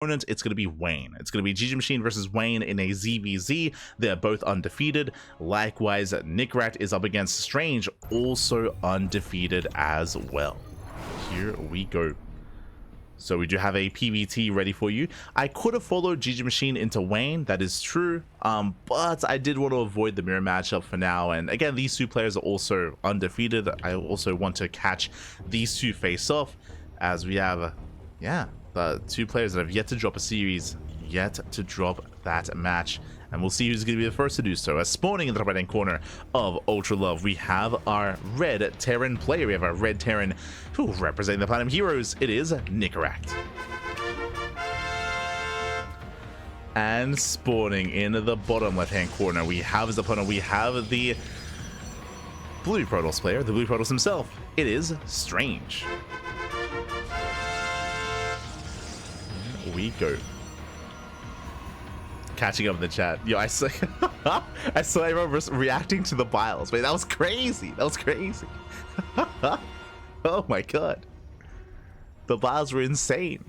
opponent, it's going to be Wayne. It's going to be GG Machine versus Wayne in a ZVZ. They're both undefeated. Likewise, Nicoract is up against Strange, also undefeated as well. Here we go. So we do have a PvT ready for you. I could have followed GG Machine into Wayne, that is true, but I did want to avoid the mirror matchup for now. And again, these two players are also undefeated. I also want to catch these two face off, as we have, the two players that have yet to drop a series, yet to drop that match. And we'll see who's going to be the first to do so. As spawning in the right hand corner of Ultra Love, we have our red Terran player. We have our red Terran who representing the Platinum Heroes. It is Nicoract. And spawning in the bottom left hand corner, we have as opponent, we have the blue Protoss player, the blue Protoss himself. It is Strange. Here we go. Catching up in the chat. Yo, I saw everyone reacting to the biles. Wait, that was crazy. That was crazy. Oh my god. The biles were insane.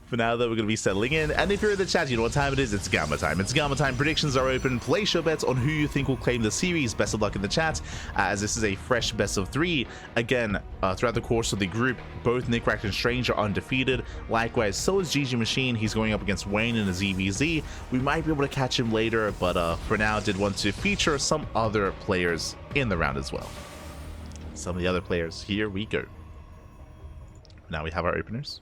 For now, though, we're going to be settling in. And if you're in the chat, you know what time it is. It's Gamma time. It's Gamma time. Predictions are open. Place your bets on who you think will claim the series. Best of luck in the chat, as this is a fresh best of 3. Again, throughout the course of the group, both Nicoract and Strange are undefeated. Likewise, so is GG Machine. He's going up against Wayne in a ZVZ. We might be able to catch him later, but for now, did want to feature some other players in the round as well. Some of the other players. Here we go. Now we have our openers.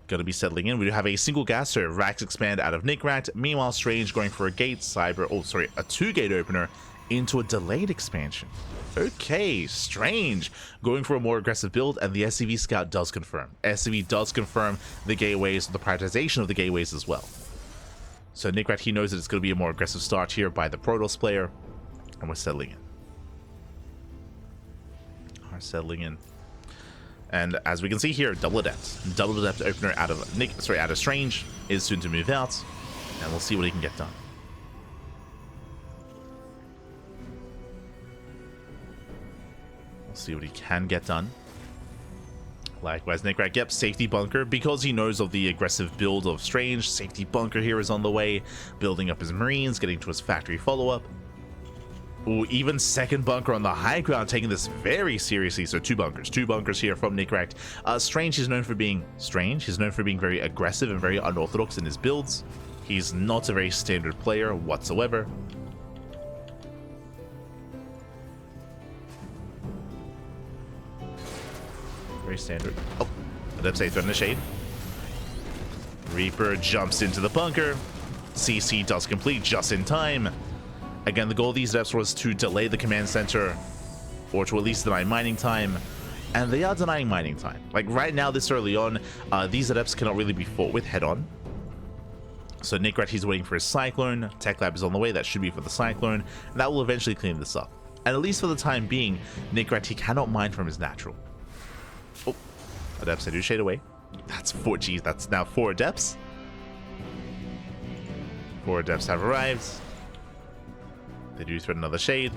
Going to be settling in. We do have a single gas, so Rax expand out of Nicoract. Meanwhile, Strange going for a gate, a 2-gate opener into a delayed expansion. Okay, Strange going for a more aggressive build, and the SCV Scout does confirm. SCV does confirm the gateways, the prioritization of the gateways as well. So Nicoract, he knows that it's going to be a more aggressive start here by the Protoss player, and we're settling in. And as we can see here, double adept opener out of Strange is soon to move out, and we'll see what he can get done. Likewise, Nicoract, yep, safety bunker, because he knows of the aggressive build of Strange. Safety bunker here is on the way, building up his Marines, getting to his factory follow-up. Ooh, even second bunker on the high ground, taking this very seriously. So two bunkers here from Nicoract. Strange is known for being strange. He's known for being very aggressive and very unorthodox in his builds. He's not a very standard player whatsoever. Very standard. Oh, Adept say threat in the shade. Reaper jumps into the bunker. CC does complete just in time. Again, the goal of these adepts was to delay the command center, or to at least deny mining time, and they are denying mining time. Like right now, this early on, these adepts cannot really be fought with head-on. So Nicoract, he's waiting for his Cyclone. Tech Lab is on the way. That should be for the Cyclone. And that will eventually clean this up. And at least for the time being, Nicoract, he cannot mine from his natural. Oh, adepts, they do shade away. That's 4 Gs. That's now 4 adepts. 4 adepts have arrived. They do thread another shade.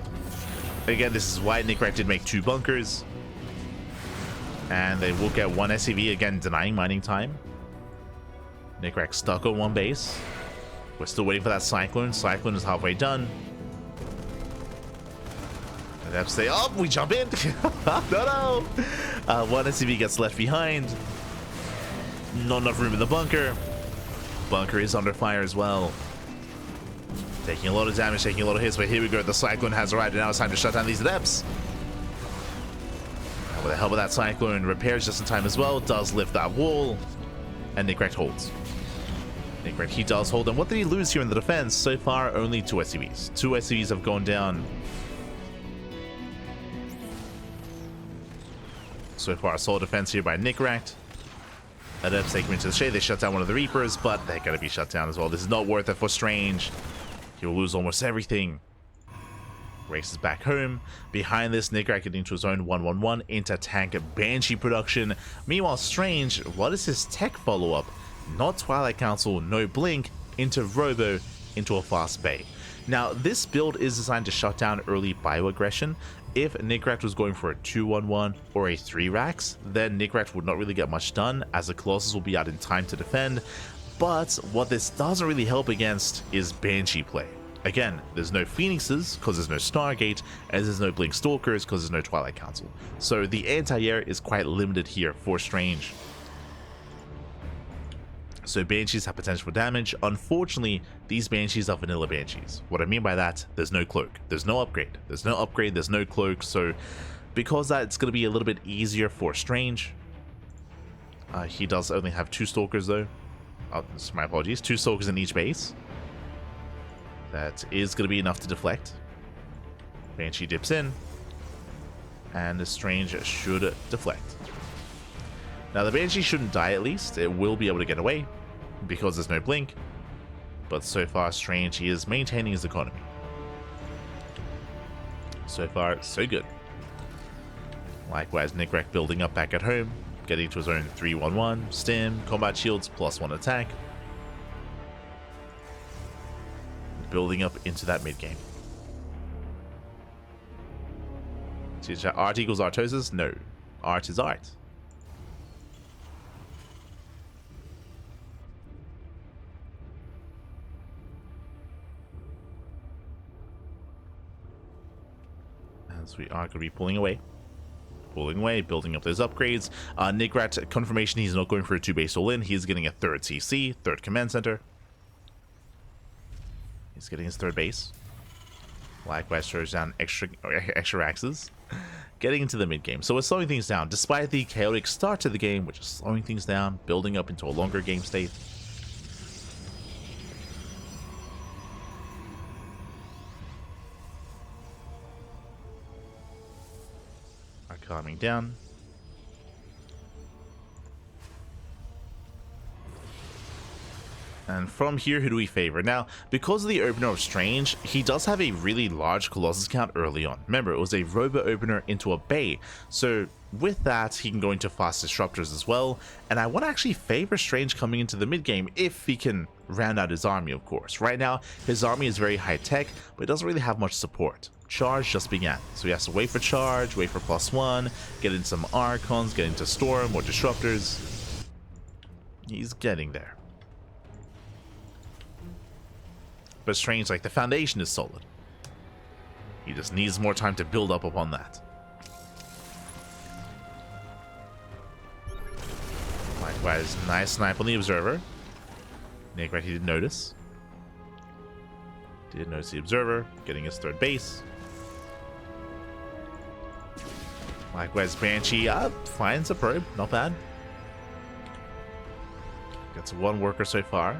Again, this is why Nicoract did make 2 bunkers. And they will get 1 SCV, again, denying mining time. Nicoract stuck on 1 base. We're still waiting for that Cyclone. Cyclone is halfway done. And they have to say, oh, we jump in. No. 1 SCV gets left behind. Not enough room in the bunker. Bunker is under fire as well. Taking a lot of damage, taking a lot of hits, but here we go. The Cyclone has arrived, and now it's time to shut down these adepts. And with the help of that Cyclone, repairs just in time as well. Does lift that wall, and Nicoract holds. Nicoract, he does hold. And what did he lose here in the defense? So far, only 2 SCVs. 2 SCVs have gone down. So far, a solid defense here by Nicoract. Adepts take him into the shade. They shut down one of the Reapers, but they're going to be shut down as well. This is not worth it for Strange. He'll lose almost everything. Races back home. Behind this, Nicoract getting to his own 1-1-1 into tank Banshee production. Meanwhile, Strange, what is his tech follow-up? Not Twilight Council, no Blink, into Robo, into a fast bay. Now, this build is designed to shut down early bioaggression. if Nicoract was going for a 2-1-1 or a 3-Rax, then Nicoract would not really get much done, as the Colossus will be out in time to defend. But what this doesn't really help against is Banshee play. Again, there's no Phoenixes because there's no Stargate, and there's no Blink Stalkers because there's no Twilight Council. So the anti-air is quite limited here for Strange. So Banshees have potential for damage. Unfortunately, these Banshees are vanilla Banshees. What I mean by that, there's no cloak, there's no upgrade, there's no cloak. So because that, it's going to be a little bit easier for Strange. He does only have 2 Stalkers though. My apologies, 2 Stalkers in each base. That is going to be enough to deflect. Banshee dips in, and the Strange should deflect. Now the Banshee shouldn't die at least, it will be able to get away, because there's no blink. But so far Strange, he is maintaining his economy. So far, so good. Likewise, Nicoract building up back at home, getting to his own 3-1-1, stim, combat shields, +1 attack. Building up into that mid game. Art equals Artosis? No. Art is art. As we are going to be pulling away, building up those upgrades. Nicoract, confirmation he's not going for a 2-base all-in. He's getting a 3rd CC, 3rd command center. He's getting his 3rd base. Likewise, throws down extra Raxes. Getting into the mid game. So we're slowing things down. Despite the chaotic start to the game, we're just slowing things down, building up into a longer game state. Are calming down. And from here, who do we favor? Now, because of the opener of Strange, he does have a really large Colossus count early on. Remember, it was a robot opener into a bay. So with that, he can go into fast disruptors as well. And I want to actually favor Strange coming into the mid game if he can round out his army, of course. Right now, his army is very high tech, but it doesn't really have much support. Charge just began, so he has to wait for charge, wait for +1, get into some Archons, get into Storm or Disruptors. He's getting there. But Strange, like, the foundation is solid. He just needs more time to build up upon that. Likewise, nice snipe on the Observer. Nicoract, he did notice. Did notice the Observer, getting his 3rd base. Likewise, Banshee finds a probe, not bad. Gets 1 worker so far,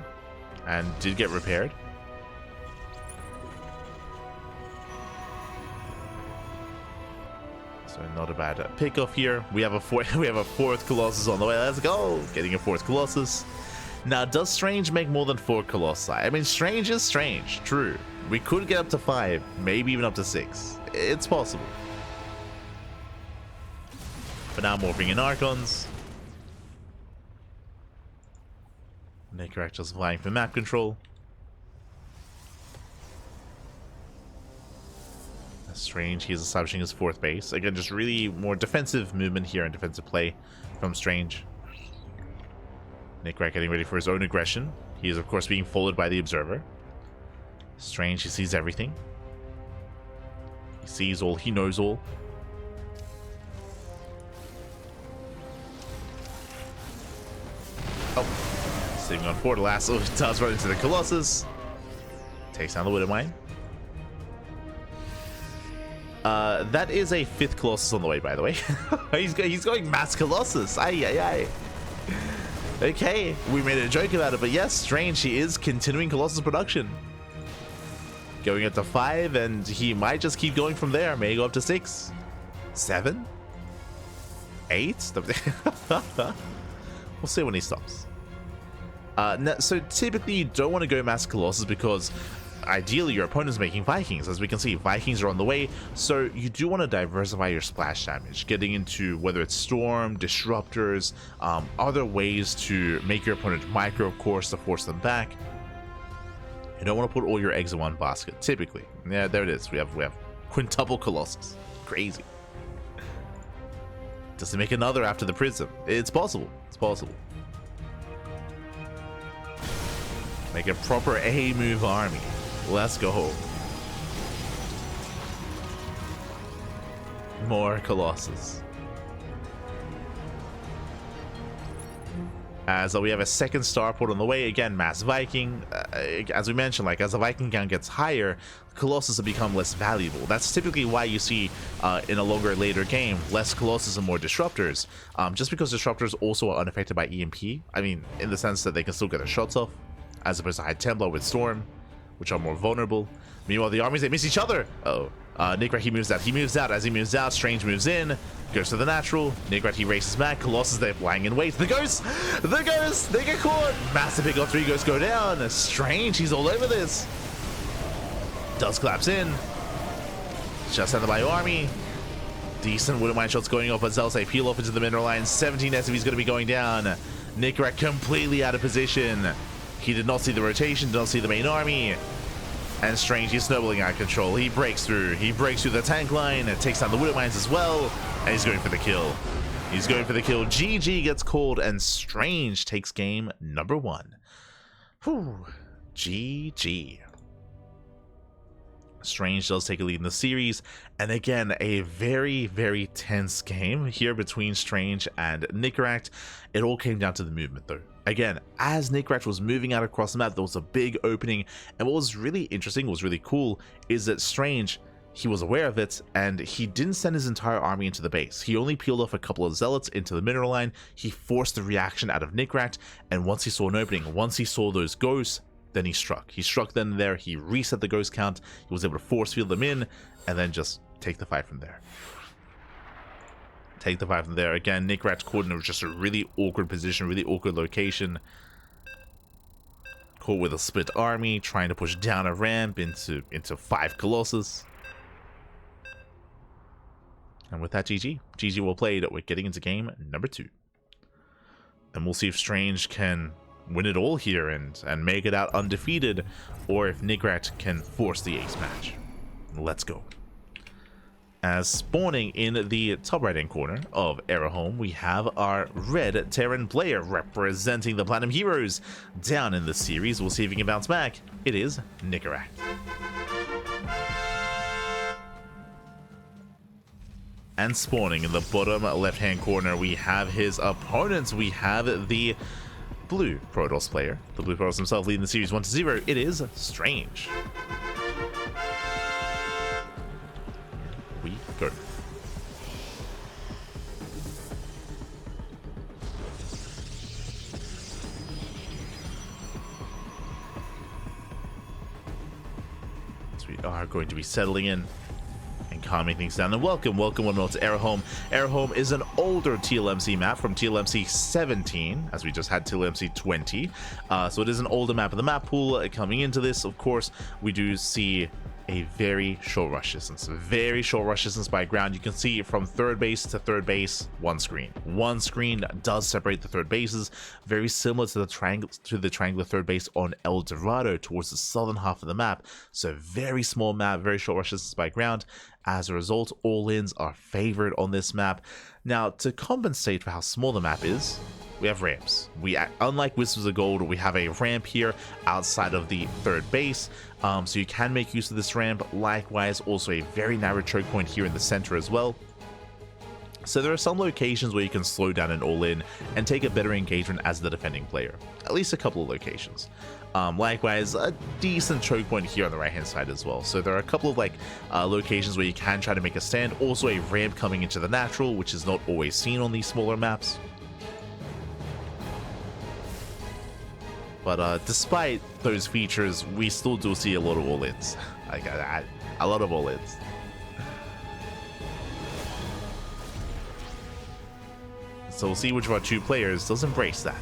and did get repaired. So not a bad pick-off here. We have a 4th Colossus on the way. Let's go! Getting a 4th Colossus. Now, does Strange make more than 4 Colossi? I mean, Strange is Strange, true. We could get up to 5, maybe even up to 6. It's possible. But now morphing in Archons. Nicoract just vying for map control. Strange, he's establishing his 4th base. Again, just really more defensive movement here and defensive play from Strange. Nicoract getting ready for his own aggression. He is, of course, being followed by the Observer. Strange, he sees everything. He sees all, he knows all. Oh, sitting on 4 lasso, does run into the Colossus. Takes down the Widowmine. That is a 5th Colossus on the way, by the way. he's going mass Colossus. Aye. Okay, we made a joke about it, but yes, Strange, he is continuing Colossus production. Going up to 5, and he might just keep going from there. May go up to 6, 7, 8. We'll see when he stops. So typically you don't want to go mass Colossus because ideally your opponent's making Vikings. As we can see, Vikings are on the way, so you do want to diversify your splash damage, getting into whether it's Storm, Disruptors, other ways to make your opponent micro, of course, to force them back. You don't want to put all your eggs in one basket, typically. Yeah, there it is. We have quintuple Colossus. crazy. Does he make another after the prism? It's possible. It's possible. Make a proper A-move army. Let's go home. More Colossus. As we have a second starport on the way. Again, Mass Viking. As we mentioned, like as the Viking count gets higher, Colossus have become less valuable. That's typically why you see in a longer, later game, less Colossus and more Disruptors. Just because Disruptors also are unaffected by EMP. I mean, in the sense that they can still get their shots off, as opposed to High Templar with Storm, which are more vulnerable. Meanwhile, the armies, they miss each other. Nicoract, he moves out. He moves out. As he moves out, Strange moves in. Goes to the natural. Nicoract, he races back. Colossus, they're lying in wait. The Ghost! The Ghost! They get caught! Massive pick off 3 Ghosts go down. Strange, he's all over this. Does collapse in. Just under by army. Decent Wooden Mine shots going off, but Zealous, they peel off into the mineral line. 17 SCVs going to be going down. Nicoract completely out of position. He did not see the rotation, did not see the main army. And Strange, he's snowballing out of control. He breaks through. He breaks through the tank line and takes down the Widow Mines as well. And he's going for the kill. He's going for the kill. GG gets called, and Strange takes game number 1. Whew. GG. Strange does take a lead in the series. And again, a very, very tense game here between Strange and Nicoract. It all came down to the movement, though. Again, as Nicoract was moving out across the map, there was a big opening, and what was really interesting, what was really cool, is that Strange, he was aware of it, and he didn't send his entire army into the base. He only peeled off a couple of Zealots into the mineral line. He forced the reaction out of Nicoract, and once he saw an opening, once he saw those ghosts, then he struck. He struck then and there, he reset the ghost count, he was able to force field them in, and then just take the fight from there. Take the fight from there. Again, Nicoract's caught in just a really awkward position, really awkward location. Caught with a split army, trying to push down a ramp into 5 Colossus. And with that, GG. GG well played. We're getting into game number 2. And we'll see if Strange can win it all here and make it out undefeated, or if Nicoract can force the ace match. Let's go. As spawning in the top right hand corner of Era Home, we have our red Terran player representing the Platinum Heroes. Down in the series, we'll see if he can bounce back. It is Nicoract. And spawning in the bottom left hand corner, we have his opponents. We have the blue Protoss player, the blue Protoss himself, leading the series 1-0. It is Strange. We go. So we are going to be settling in and calming things down. And welcome one more to Era Home. Era Home is an older TLMC map from TLMC 17, as we just had TLMC 20. So it is an older map of the map pool. Coming into this, of course, we do see a very short rush distance. Very short rush distance by ground. You can see from third base to third base, one screen. One screen does separate the third bases, very similar to the triangular third base on El Dorado towards the southern half of the map. So very small map, very short rush distance by ground. As a result, all-ins are favored on this map. Now, to compensate for how small the map is, we have ramps. Unlike Whispers of Gold, we have a ramp here outside of the third base, so you can make use of this ramp. Likewise, also a very narrow choke point here in the center as well. So there are some locations where you can slow down an all-in and take a better engagement as the defending player. At least a couple of locations. Likewise, a decent choke point here on the right hand side as well. So there are a couple of locations where you can try to make a stand. Also a ramp coming into the natural, which is not always seen on these smaller maps. But despite those features, we still do see a lot of all-ins. A lot of all-ins. So we'll see which of our two players does embrace that.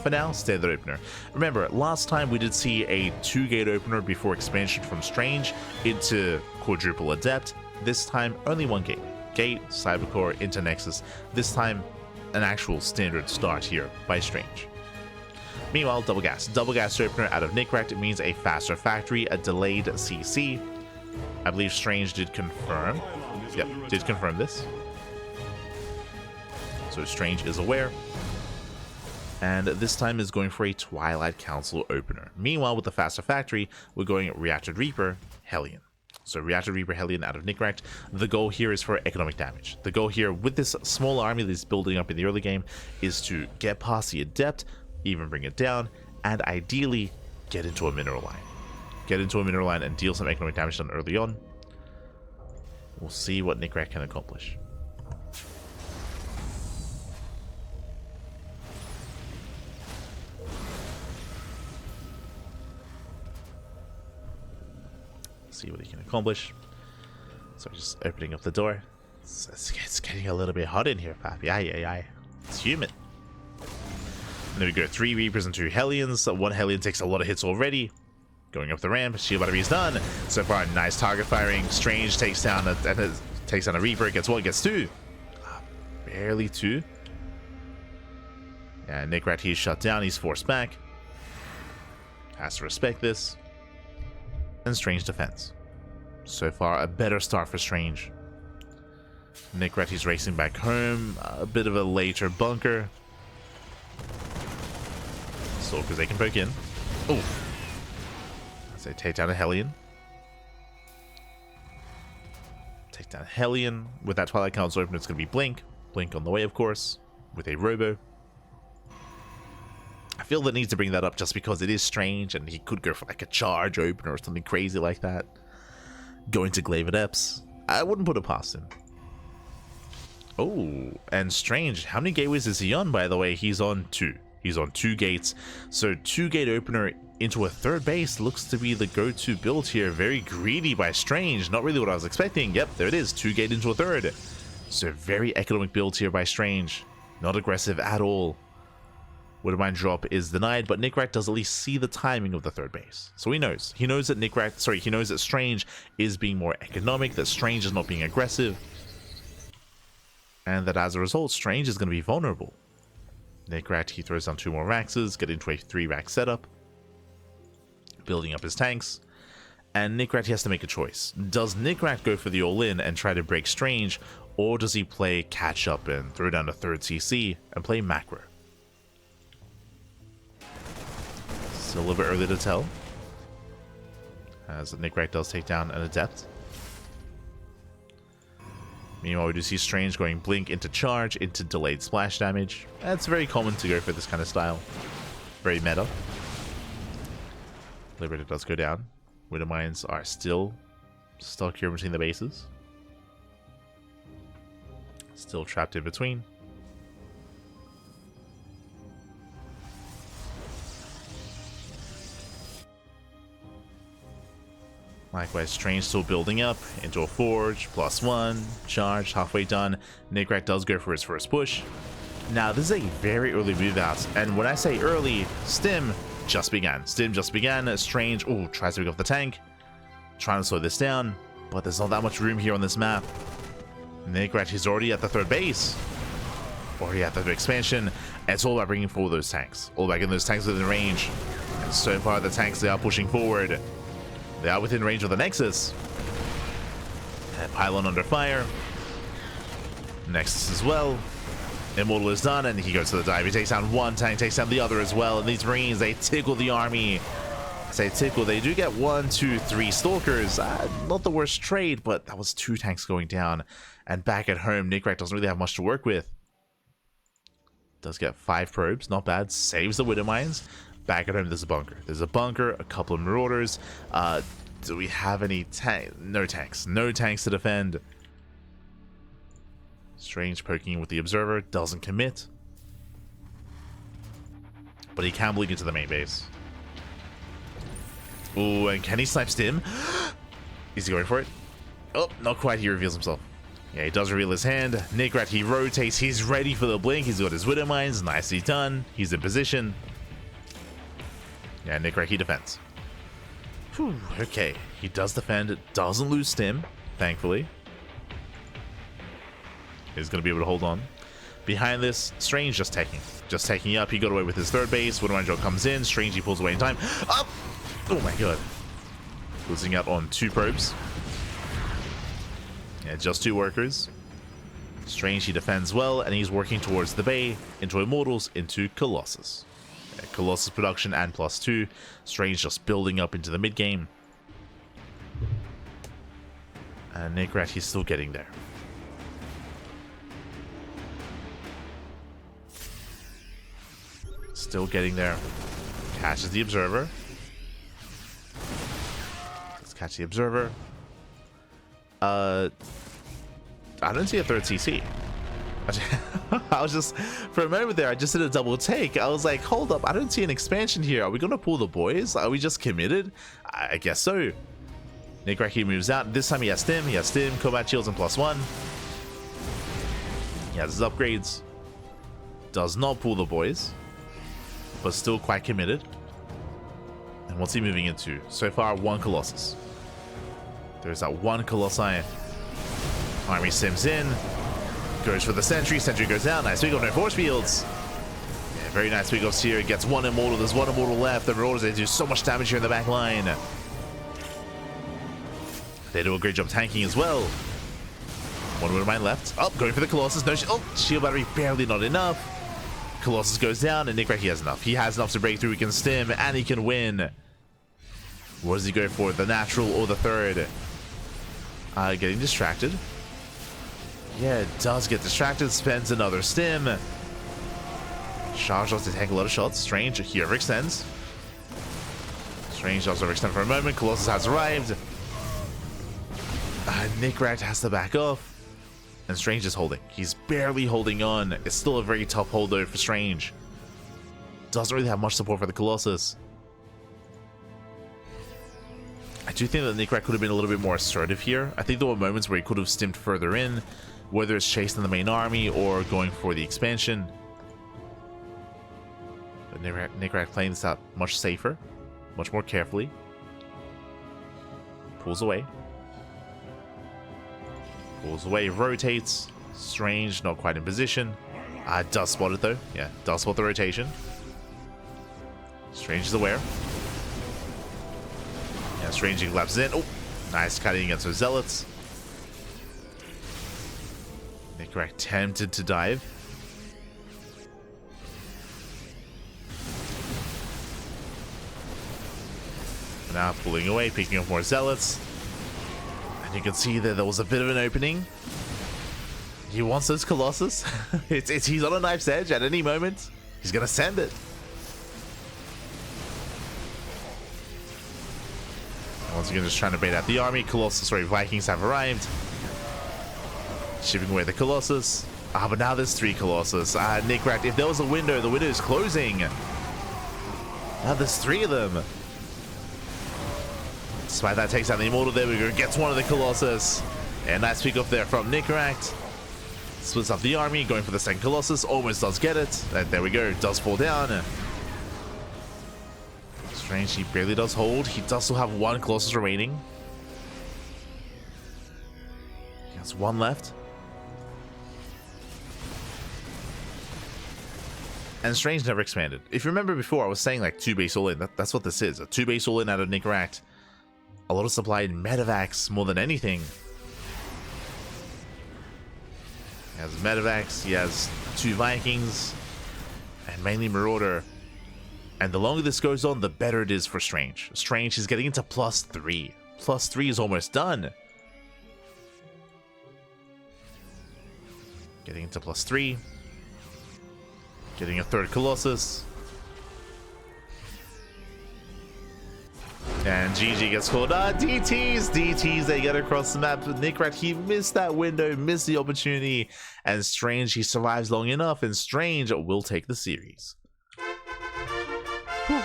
For now, standard opener. Remember, last time we did see a 2-gate opener before expansion from Strange into Quadruple Adept. This time, only 1 gate. Gate, Cybercore, into Nexus. This time, an actual standard start here by Strange. Meanwhile, double gas opener out of Nicoract. It means a faster factory, a delayed CC. I believe Strange did confirm Yep, did confirm this. So Strange is aware. And this time is going for a Twilight Council opener. Meanwhile, with the Faster Factory, we're going Reactor Reaper, Hellion. So Reactor Reaper, Hellion out of Nicoract. The goal here is for economic damage. The goal here with this small army that is building up in the early game is to get past the Adept, even bring it down, and ideally get into a mineral line. Get into a mineral line and deal some economic damage done early on. We'll see what Nicoract can accomplish. See what he can accomplish. So just opening up the door. It's getting a little bit hot in here, Pappy. Aye. It's humid. And then we go 3 Reapers and 2 Hellions. 1 Hellion takes a lot of hits already. Going up the ramp. Shield battery is done. So far, nice target firing. Strange takes down a Reaper. Gets 1, gets 2. Barely 2. Yeah, Nicoract, he's shut down. He's forced back. Has to respect this. And Strange defense. So far, a better start for Strange. Nicoract, he's racing back home. A bit of a later bunker. Stalkers, they can poke in. Oh! As they take down a Hellion. Take down a Hellion. With that Twilight Council open, it's going to be Blink. Blink on the way, of course. With a Robo. I feel the need to bring that up just because it is Strange and he could go for like a charge opener or something crazy like that. Going to Glaive Adepts. I wouldn't put it past him. Oh, and Strange. How many gateways is he on, by the way? He's on 2. He's on 2 gates. So 2 gate opener into a 3rd base looks to be the go-to build here. Very greedy by Strange. Not really what I was expecting. Yep, there it is. 2 gate into a 3rd. So very economic build here by Strange. Not aggressive at all. Widowmine drop is denied, but Nicoract does at least see the timing of the 3rd base. So he knows. He knows that he knows that Strange is being more economic, that Strange is not being aggressive. And that as a result, Strange is going to be vulnerable. Nicoract, he throws down 2 more Raxes, get into a 3-rack setup. Building up his tanks. And Nicoract, he has to make a choice. Does Nicoract go for the all-in and try to break Strange, or does he play catch-up and throw down a 3rd CC and play macro? A little bit early to tell, as Nicoract does take down an Adept. Meanwhile, we do see Strange going Blink into charge, into delayed splash damage. That's very common to go for this kind of style. Very meta. Liberator does go down. Widowmines are still stuck here between the bases. Still trapped in between. Likewise, Strange still building up into a Forge, +1, charge, halfway done. Nicoract does go for his first push. Now, this is a very early move out, and when I say early, Stim just began. Strange, tries to pick up the tank, trying to slow this down, but there's not that much room here on this map. Nicoract is already at the 3rd base, already at the 3rd expansion, and it's all about bringing forward those tanks. All about getting those tanks within range, and so far the tanks, they are pushing forward. They are within range of the Nexus. And Pylon under fire. Nexus as well. Immortal is done, and he goes to the dive. He takes down 1 tank, takes down the other as well. And these Marines, they tickle the army. I say tickle, they do get 1, 2, 3 Stalkers. Not the worst trade, but that was 2 tanks going down. And back at home, Nicoract doesn't really have much to work with. Does get 5 probes, not bad. Saves the Widowmines. Back at home, there's a bunker. There's a bunker, a couple of Marauders. Do we have any tanks? No tanks. No tanks to defend. Strange poking with the Observer. Doesn't commit. But he can blink into the main base. Ooh, and can he snipe Stim? Is he going for it? Oh, not quite. He reveals himself. Yeah, he does reveal his hand. Nicoract, he rotates. He's ready for the blink. He's got his Widowmines. Nicely done. He's in position. Yeah, Nicoract, he defends. Whew, okay, he does defend. It doesn't lose Stim, thankfully. He's going to be able to hold on. Behind this, Strange just taking up. He got away with his 3rd base. Widowmine drop comes in. Strange, he pulls away in time. Up! Oh my god. Losing out on 2 probes. Yeah, just 2 workers. Strange, he defends well, and he's working towards the Bay, into Immortals, into Colossus. Yeah, Colossus production and +2. Strange just building up into the mid-game. And Nicoract, he's still getting there. Still getting there. Catches the Observer. Let's catch the Observer. I don't see a 3rd CC. I was just, for a moment there, I just did a double take. I was like, hold up, I don't see an expansion here. Are we going to pull the boys? Are we just committed? I guess so. Nicoract moves out. This time he has Stim. He has Stim, Combat Shields, and +1. He has his upgrades. Does not pull the boys, but still quite committed. And what's he moving into? So far, 1 Colossus. There's that 1 Colossi. Army sims in, goes for the sentry. Sentry goes down. Nice pick off, no force fields. Yeah, very nice pick offs here. Gets 1 Immortal. There's 1 Immortal left. The Marauders, they do so much damage here in the back line. They do a great job tanking as well. 1 would mine left. Oh, going for the Colossus. No, oh, shield battery barely not enough. Colossus goes down, and Nicoract, he has enough. He has enough to break through. He can stim, and he can win. What does he go for? The natural or the 3rd? Getting distracted. Yeah, it does get distracted. Spends another stim. Charge off to tank a lot of shots. Strange here overextends. Strange also overextend for a moment. Colossus has arrived. Nicoract has to back off. And Strange is holding. He's barely holding on. It's still a very tough hold though for Strange. Doesn't really have much support for the Colossus. I do think that Nicoract could have been a little bit more assertive here. I think there were moments where he could have stimmed further in, whether it's chasing the main army or going for the expansion. But Nicoract playing this out much safer, much more carefully. Pulls away. Pulls away, rotates. Strange, not quite in position. Does spot it though. Yeah, does spot the rotation. Strange is aware. Yeah, Strange collapses in. Oh, nice cutting against those Zealots. Nicoract tempted to dive. Now pulling away, picking up more Zealots. And you can see that there was a bit of an opening. He wants those Colossus. He's on a knife's edge at any moment. He's going to send it. Once again, just trying to bait out the army. Colossus, sorry, Vikings have arrived. Shipping away the Colossus. But now there's 3 Colossus. Nicoract, if there was a window, the window is closing. Now there's 3 of them. Despite that, takes out the Immortal. There we go. Gets 1 of the Colossus. And nice pick off there from Nicoract. Splits up the army, going for the 2nd Colossus. Almost does get it. And there we go. Does fall down. Strange, he barely does hold. He does still have 1 Colossus remaining. He has 1 left. And Strange never expanded. If you remember before, I was saying like 2 base all in. That's what this is. A 2 base all in out of Nicoract. A lot of supply in Medivacs more than anything. He has Medivacs, he has 2 Vikings, and mainly Marauder. And the longer this goes on, the better it is for Strange. Strange is getting into +3. +3 is almost done. Getting into +3. Getting a 3rd Colossus. And GG gets called. DTs, they get across the map. Nicoract, he missed that window, missed the opportunity. And Strange, he survives long enough, and Strange will take the series. Whew.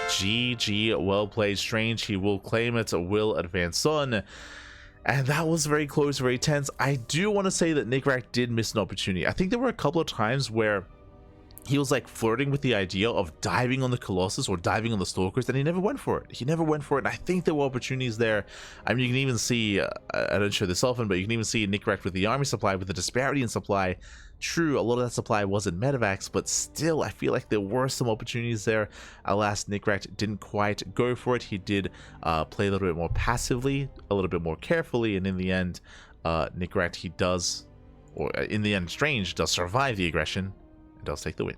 GG, well played, Strange. He will claim it, will advance on. And that was very close, very tense. I do want to say that Nicoract did miss an opportunity. I think there were a couple of times where he was like flirting with the idea of diving on the Colossus or diving on the Stalkers, and he never went for it. He never went for it, and I think there were opportunities there. I mean, you can even see, I don't show this often, but you can even see Nicoract with the army supply, with the disparity in supply. True, a lot of that supply wasn't Medivacs, but still, I feel like there were some opportunities there. Alas, Nicoract didn't quite go for it. He did play a little bit more passively, a little bit more carefully, and in the end, Nicoract, he does, or in the end, Strange does survive the aggression and does take the win.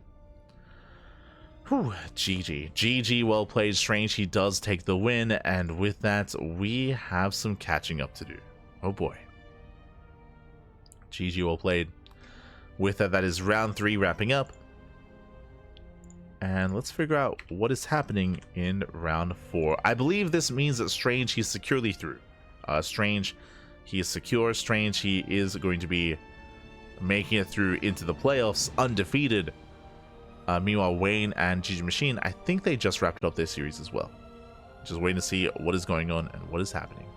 Whew, GG. GG, well played, Strange. He does take the win, and with that, we have some catching up to do. Oh boy. GG, well played. With that, that is round 3 wrapping up. And let's figure out what is happening in round 4. I believe this means that Strange, he's securely through. Strange, he is secure. Strange, he is going to be making it through into the playoffs undefeated. Meanwhile, Wayne and GG Machine, I think they just wrapped up their series as well. Just waiting to see what is going on and what is happening.